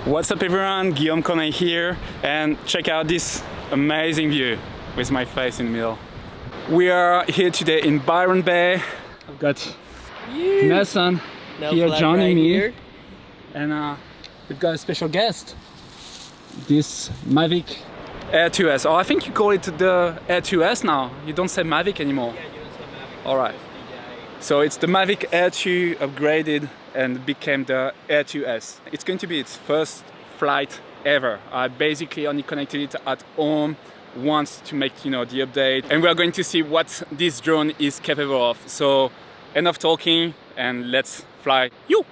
What's up everyone, Guillaume Corneille here, and check out this amazing view with my face in the middle. We are here today in Byron Bay. I've got Nelson here joining me here. And we've got a special guest, this Mavic Air 2S. Oh, I think you call it the Air 2S now, you don't say Mavic anymore. Yeah, you don't say Mavic. Alright, so it's the Mavic Air 2 upgraded and became the Air 2S. It's going to be its first flight ever. I basically only connected it at home once to make the update, and we are going to see what this drone is capable of. So enough talking and let's fly. You.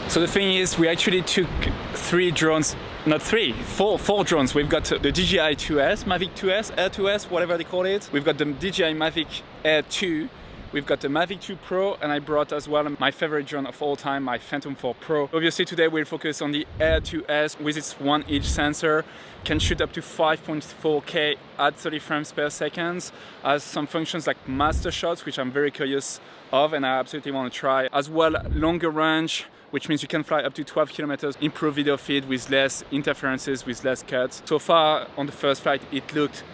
So the thing is, we actually took four drones. We've got the DJI 2S, Mavic 2S, Air 2S, whatever they call it. We've got the DJI Mavic Air 2. We've got the Mavic 2 Pro, and I brought as well my favorite drone of all time, my Phantom 4 Pro. Obviously today we'll focus on the Air 2S with its 1-inch sensor. Can shoot up to 5.4K at 30 frames per second. Has some functions like MasterShot, which I'm very curious of and I absolutely want to try. As well, longer range, which means you can fly up to 12 kilometers, improve video feed with less interferences, with less cuts. So far on the first flight, it looked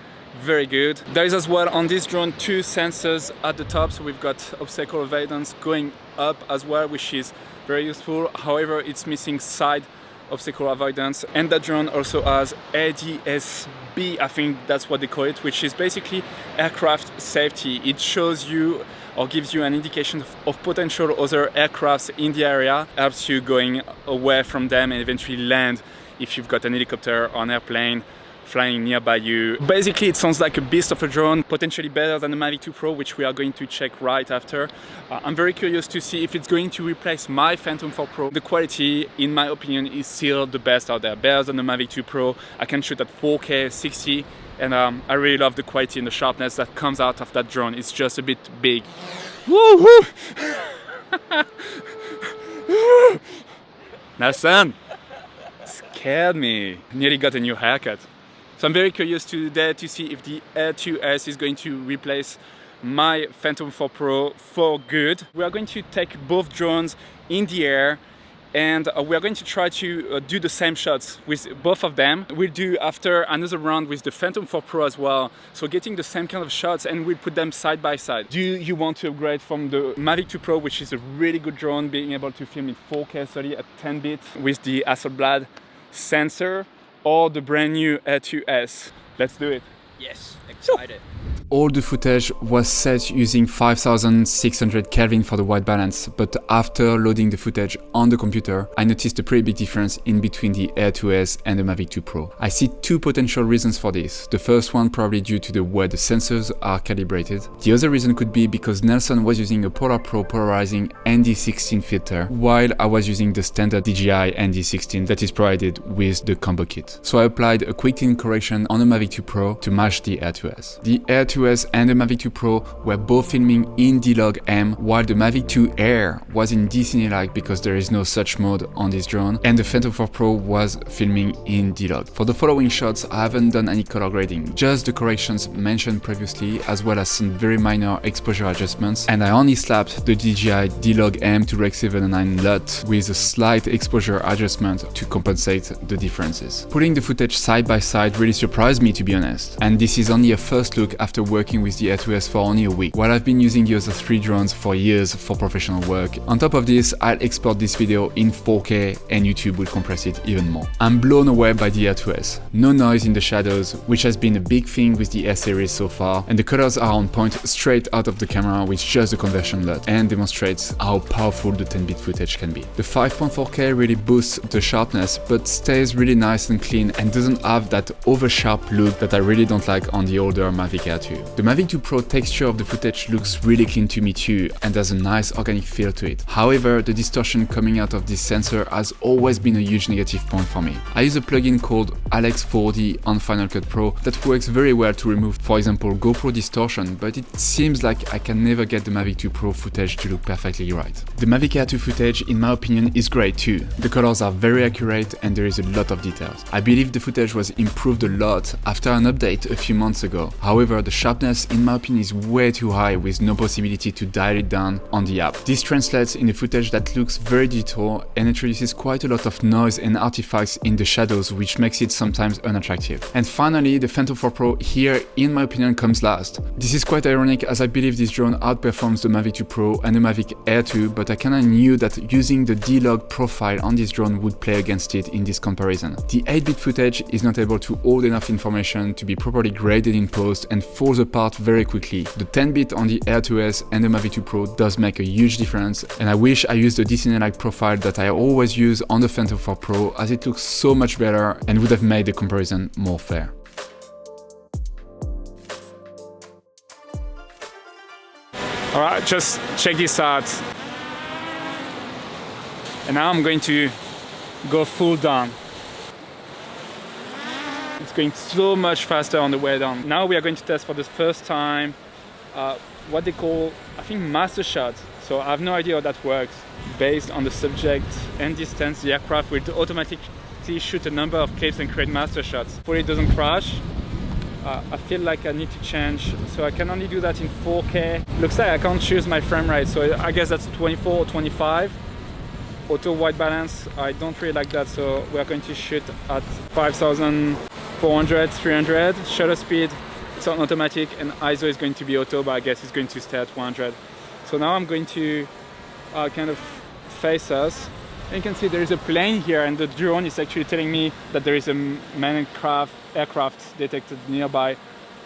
very good. There is as well on this drone 2 sensors at the top, so we've got obstacle avoidance going up as well, which is very useful. However, it's missing side obstacle avoidance, and that drone also has ADS-B, I think that's what they call it, which is basically aircraft safety. It shows you or gives you an indication of potential other aircrafts in the area, helps you going away from them and eventually land if you've got an helicopter or an airplane flying nearby you. Basically it sounds like a beast of a drone, potentially better than the Mavic 2 Pro, which we are going to check right after. I'm very curious to see if it's going to replace my Phantom 4 Pro. The quality, in my opinion, is still the best out there, better than the Mavic 2 Pro. I can shoot at 4K 60, and I really love the quality and the sharpness that comes out of that drone. It's just a bit big. Woohoo! Nelson! Scared me. Nearly got a new haircut. So I'm very curious today to see if the Air 2S is going to replace my Phantom 4 Pro for good. We are going to take both drones in the air, and we are going to try to do the same shots with both of them. We'll do after another round with the Phantom 4 Pro as well, so getting the same kind of shots, and we'll put them side by side. Do you want to upgrade from the Mavic 2 Pro, which is a really good drone, being able to film in 4K 30 at 10 bits with the Hasselblad sensor, or the brand new Air 2S? Let's do it. Yes, excited. All the footage was set using 5600 Kelvin for the white balance, but after loading the footage on the computer, I noticed a pretty big difference in between the Air 2S and the Mavic 2 Pro. I see two potential reasons for this. The first one probably due to the way the sensors are calibrated. The other reason could be because Nelson was using a Polar Pro polarizing ND16 filter, while I was using the standard DJI ND16 that is provided with the combo kit. So I applied a quick tint correction on the Mavic 2 Pro to match the Air 2S. The Air 2S and the Mavic 2 Pro were both filming in D-Log M, while the Mavic 2 Air was in D-Cine-like because there is no such mode on this drone, and the Phantom 4 Pro was filming in D-Log. For the following shots, I haven't done any color grading, just the corrections mentioned previously, as well as some very minor exposure adjustments, and I only slapped the DJI D-Log M to Rec 709 LUT with a slight exposure adjustment to compensate the differences. Putting the footage side by side really surprised me, to be honest, and this is only a first look after working with the Air 2S for only a week, while I've been using the other 3 drones for years for professional work. On top of this, I'll export this video in 4K and YouTube will compress it even more. I'm blown away by the Air 2S. No noise in the shadows, which has been a big thing with the Air series so far, and the colors are on point straight out of the camera with just the conversion LUT, and demonstrates how powerful the 10-bit footage can be. The 5.4K really boosts the sharpness, but stays really nice and clean and doesn't have that over-sharp look that I really don't like on the older Mavic Air 2. The Mavic 2 Pro texture of the footage looks really clean to me too, and has a nice organic feel to it. However, the distortion coming out of this sensor has always been a huge negative point for me. I use a plugin called Alex 4D on Final Cut Pro that works very well to remove, for example, GoPro distortion, but it seems like I can never get the Mavic 2 Pro footage to look perfectly right. The Mavic Air 2 footage, in my opinion, is great too. The colors are very accurate and there is a lot of details. I believe the footage was improved a lot after an update a few months ago. However, the sharpness, in my opinion, is way too high with no possibility to dial it down on the app. This translates in a footage that looks very digital and introduces quite a lot of noise and artifacts in the shadows, which makes it sometimes unattractive. And finally, the Phantom 4 Pro here, in my opinion, comes last. This is quite ironic as I believe this drone outperforms the Mavic 2 Pro and the Mavic Air 2, but I kinda knew that using the D-Log profile on this drone would play against it in this comparison. The 8-bit footage is not able to hold enough information to be properly graded in post and falls apart very quickly. The 10-bit on the Air 2S and the Mavic 2 Pro does make a huge difference, and I wish I used the D-Cine-like profile that I always use on the Phantom 4 Pro, as it looks so much better and would have made the comparison more fair. Alright, just check this out. And now I'm going to go full down. It's going so much faster on the way down. Now we are going to test for the first time what they call, I think, MasterShot. So I have no idea how that works. Based on the subject and distance, the aircraft will automatically shoot a number of clips and create master shots. Hopefully it doesn't crash. I feel like I need to change, so I can only do that in 4K. Looks like I can't choose my frame rate, so I guess that's 24 or 25. Auto white balance, I don't really like that, so we are going to shoot at 5,400, 300. Shutter speed, it's on automatic, and ISO is going to be auto, but I guess it's going to stay at 100. So now I'm going to kind of face us. And you can see there is a plane here, and the drone is actually telling me that there is a manned aircraft detected nearby,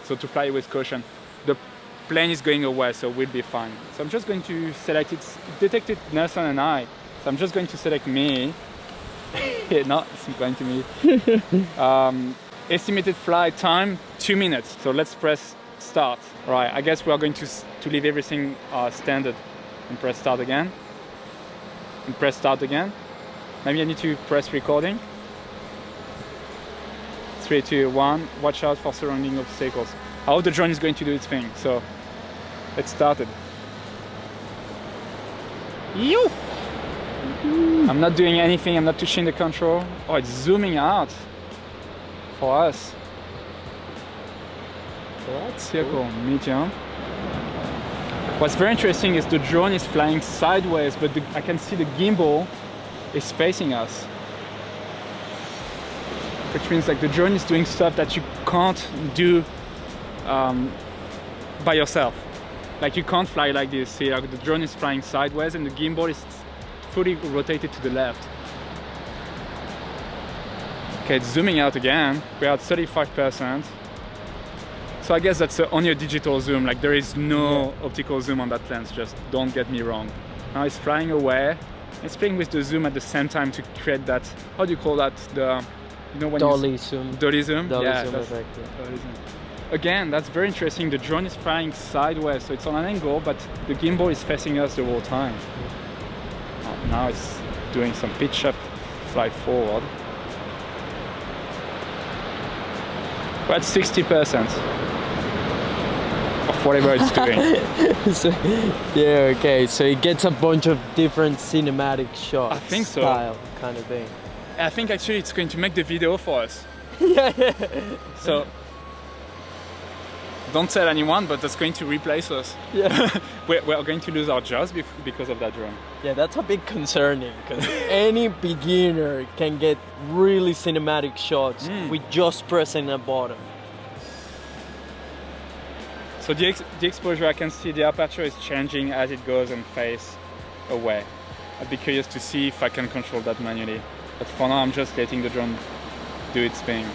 so to fly with caution. The plane is going away, so we'll be fine. So I'm just going to select it. It detected Nelson and I, so I'm just going to select me. No, it's going to me. Estimated flight time, 2 minutes. So let's press start. Right, I guess we are going to leave everything standard and press start again. And press start again. Maybe I need to press recording. 3, 2, 1. Watch out for surrounding obstacles. I hope the drone is going to do its thing. So let's start it. Yo! I'm not doing anything. I'm not touching the control. Oh, it's zooming out for us. That's cool. Medium. What's very interesting is the drone is flying sideways, but I can see the gimbal is facing us. Which means like the drone is doing stuff that you can't do by yourself. Like you can't fly like this. See, like the drone is flying sideways and the gimbal is fully rotated to the left. Okay, it's zooming out again. We're at 35%. So I guess that's only a digital zoom, like there is no optical zoom on that lens, just don't get me wrong. Now it's flying away. It's playing with the zoom at the same time to create that, how do you call that? The, you know, when dolly zoom. Dolly zoom? Dolly yeah, zoom effect, dolly zoom. Again, that's very interesting. The drone is flying sideways, so it's on an angle, but the gimbal is facing us the whole time. Now it's doing some pitch up, fly forward. We're at 60%. whatever it's doing. So, yeah, okay. So it gets a bunch of different cinematic shots. I think so. Style kind of thing. I think actually it's going to make the video for us. Yeah. So don't tell anyone, but that's going to replace us. Yeah. We're going to lose our jobs because of that drone. Yeah, that's a bit concerning because any beginner can get really cinematic shots with just pressing a button. So the exposure, I can see the aperture is changing as it goes and face away. I'd be curious to see if I can control that manually. But for now, I'm just letting the drone do its thing.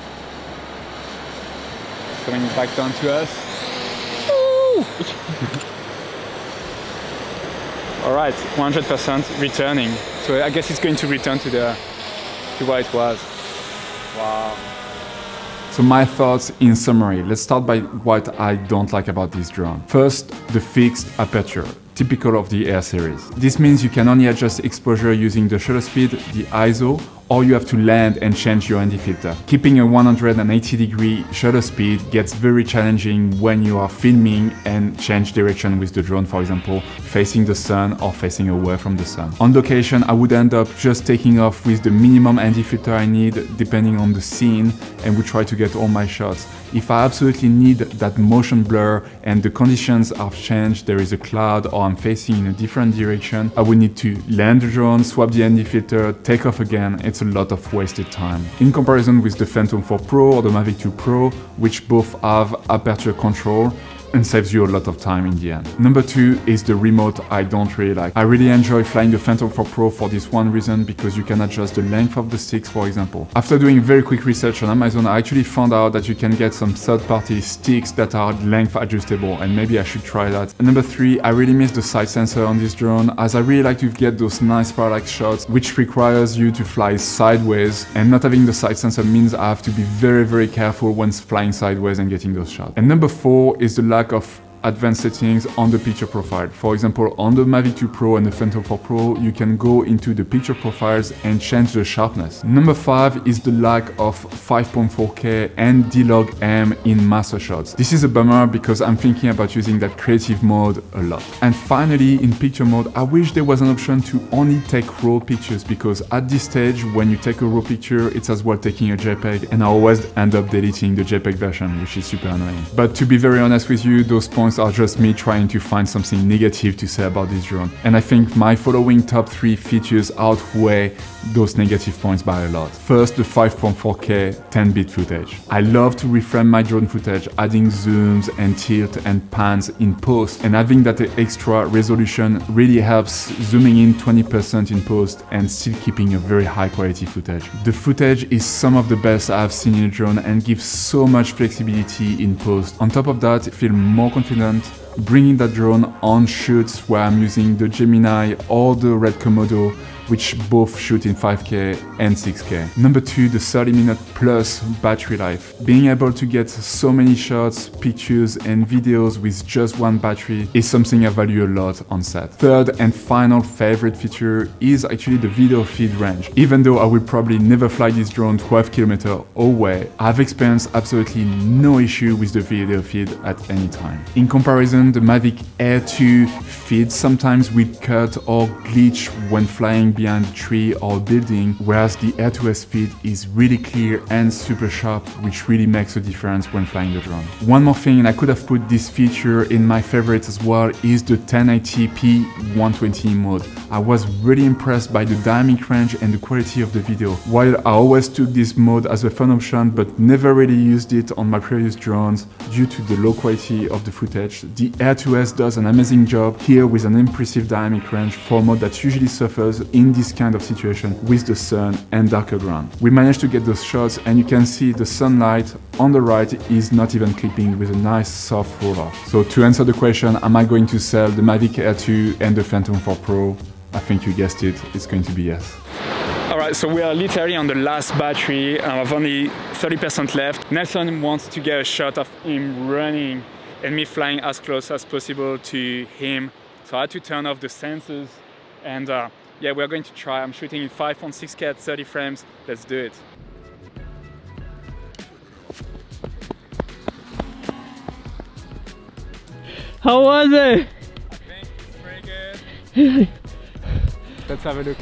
It's coming back down to us. All right, 100% returning. So I guess it's going to return to where it was. Wow. So my thoughts in summary, let's start by what I don't like about this drone. First, the fixed aperture, typical of the Air series. This means you can only adjust exposure using the shutter speed, the ISO, or you have to land and change your ND filter. Keeping a 180-degree shutter speed gets very challenging when you are filming and change direction with the drone, for example, facing the sun or facing away from the sun. On location, I would end up just taking off with the minimum ND filter I need depending on the scene and would try to get all my shots. If I absolutely need that motion blur and the conditions have changed, there is a cloud or I'm facing in a different direction, I would need to land the drone, swap the ND filter, take off again. It's a lot of wasted time. In comparison with the Phantom 4 Pro or the Mavic 2 Pro, which both have aperture control, and saves you a lot of time in the end. Number two is the remote I don't really like. I really enjoy flying the Phantom 4 Pro for this one reason, because you can adjust the length of the sticks, for example. After doing very quick research on Amazon, I actually found out that you can get some third-party sticks that are length adjustable, and maybe I should try that. And number three, I really miss the side sensor on this drone, as I really like to get those nice parallax shots, which requires you to fly sideways, and not having the side sensor means I have to be very, very careful when flying sideways and getting those shots. And number four is the lack of advanced settings on the picture profile. For example, on the Mavic 2 Pro and the Phantom 4 Pro, you can go into the picture profiles and change the sharpness. Number 5 is the lack of 5.4K and D-Log M in MasterShot. This is a bummer because I'm thinking about using that creative mode a lot. And finally, in picture mode, I wish there was an option to only take raw pictures, because at this stage, when you take a raw picture, it's as well taking a JPEG, and I always end up deleting the JPEG version, which is super annoying. But to be very honest with you, those points are just me trying to find something negative to say about this drone. And I think my following top 3 features outweigh those negative points by a lot. First, the 5.4K 10-bit footage. I love to reframe my drone footage, adding zooms and tilt and pans in post, and having that extra resolution really helps zooming in 20% in post and still keeping a very high quality footage. The footage is some of the best I've seen in a drone and gives so much flexibility in post. On top of that, I feel more confident bringing that drone on shoots where I'm using the Gemini or the Red Komodo, which both shoot in 5K and 6K. Number 2, the 30-minute plus battery life. Being able to get so many shots, pictures and videos with just one battery is something I value a lot on set. Third and final favorite feature is actually the video feed range. Even though I will probably never fly this drone 12 km away, I've experienced absolutely no issue with the video feed at any time. In comparison, the Mavic Air 2 feed sometimes will cut or glitch when flying behind a tree or a building, whereas the Air 2S feed is really clear and super sharp, which really makes a difference when flying the drone. One more thing, and I could have put this feature in my favorites as well, is the 1080p 120 mode. I was really impressed by the dynamic range and the quality of the video. While I always took this mode as a fun option but never really used it on my previous drones due to the low quality of the footage, the Air 2S does an amazing job here with an impressive dynamic range for a mode that usually suffers in this kind of situation with the sun and darker ground. We managed to get those shots, and you can see the sunlight on the right is not even clipping with a nice soft roll-off. So to answer the question, am I going to sell the Mavic Air 2 and the Phantom 4 Pro? I think you guessed it, it's going to be yes. Alright, so we are literally on the last battery. I have only 30% left. Nelson wants to get a shot of him running and me flying as close as possible to him. So I had to turn off the sensors, and yeah, we're going to try. I'm shooting in 5.6K at 30 frames. Let's do it. How was it? I think it's pretty good. Let's have a look.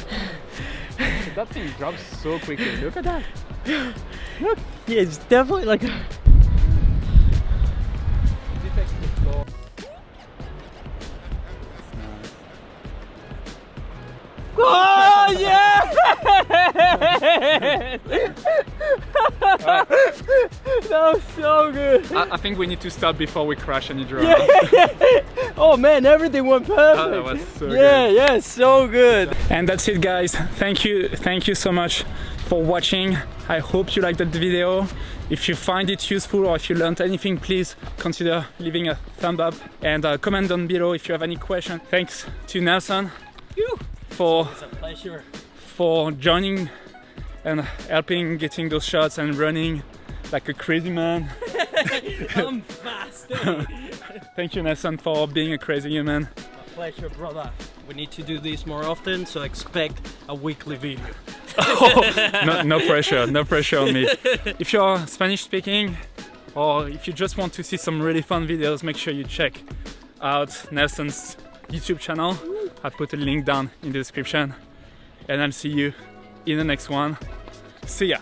That thing drops so quickly. Look at that. Look, yeah, it's definitely like. It detects the floor. Oh yeah! That was so good. I think we need to stop before we crash any drone. Oh man, everything went perfect. Oh, that was so yeah, good. yeah, so good. And that's it, guys. Thank you so much for watching. I hope you liked that video. If you find it useful or if you learned anything, please consider leaving a thumb up and comment down below if you have any questions. Thanks to Nelson for It's a pleasure. for joining and helping getting those shots and running like a crazy man. I'm fast. Thank you, Nelson, for being a crazy human. A pleasure, brother. We need to do this more often, so expect a weekly video. No pressure on me. If you're Spanish speaking or if you just want to see some really fun videos, make sure you check out Nelson's YouTube channel. I put a link down in the description and I'll see you in the next one. See ya.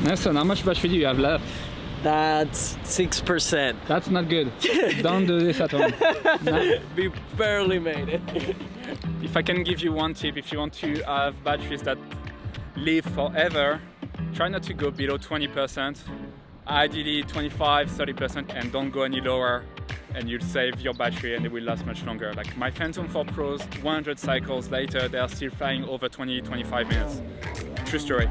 Nelson, how much battery do you have left? That's 6%. That's not good. Don't do this at home. No. We barely made it. If I can give you one tip, if you want to have batteries that live forever, try not to go below 20%. Ideally 25, 30%, and don't go any lower, and you'll save your battery and it will last much longer. Like my Phantom 4 Pros, 100 cycles later, they are still flying over 20-25 minutes. True story.